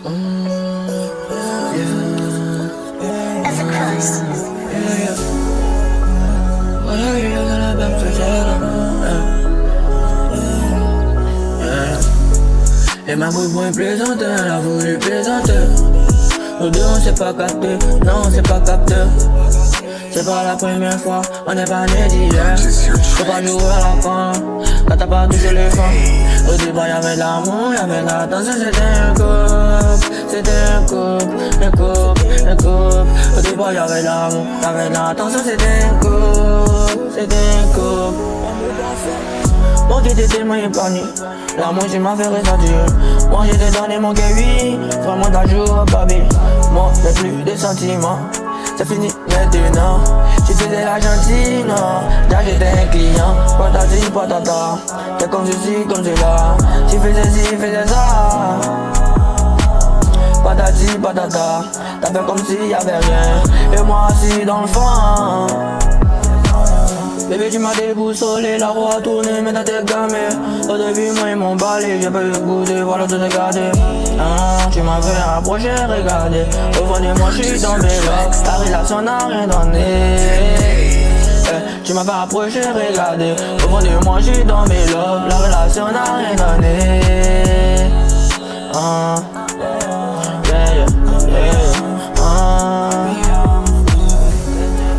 As a crust. Et ma bouille pour une plaisanteur, elle a voulu plaisanter. Nous deux on s'est pas capté, non on s'est pas capté. C'est pas la première fois, on n'est pas né d'hier. Faut pas jouer à la fin, quand t'as pas touché les fins. Au départ y'avait de l'amour, y'avait de l'attention, c'était un couple. C'était un couple. Au départ y'avait de l'amour, y'avait de l'attention, c'était un couple. Moi qui t'ai tellement épargné, l'amour tu m'as fait ressentir. Moi j'étais donné mon oui, vraiment t'as joué au baby. Moi j'ai plus de sentiments, c'est fini maintenant. Tu faisais la gentille, non, là j'étais un client. Patati patata, t'es comme ceci, comme cela. Tu faisais ci, faisais ça. Patati patata, t'as fait comme s'il y avait rien. Et moi assis dans le fond. Bébé tu m'as déboussolé, la roue a tourné, mais t'as t'es gamé. Au début moi ils m'ont balé, j'ai pas eu goûter, voilà tout regarder. Tu m'as fait approcher, regarder. Au fond de moi j'suis tombé là, la relation n'a rien donné. Tu m'as fait approcher, regarder. Au fond de moi j'suis tombé là, la relation n'a rien donné.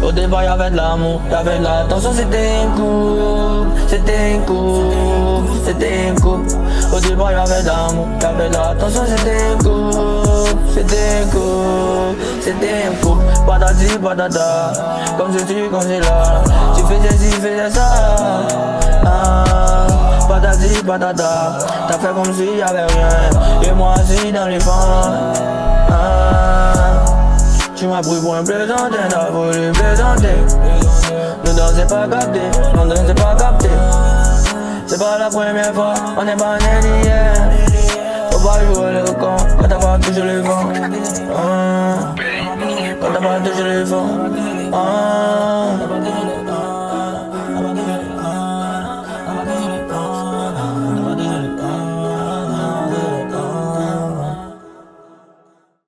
Au départ y'avait de l'amour, y'avait de l'attention, c'était un couple. Au départ y'avait de l'amour, y'avait de l'attention, c'était un couple. Patati patata, comme ceci, comme cela. Tu faisais ci, faisais ça. Patati patata, t'as fait comme s'il y avait rien. Et moi assis dans les fans. Tu m'as pris pour un plaisantin, t'as voulu plaisanter. Nous deux c'est pas capté, nous deux c'est pas capté. C'est pas la première fois, on n'est pas né d'hier. Faut pas jouer le con, quand t'as pas touché les fonds. Quand t'as pas touché les fonds.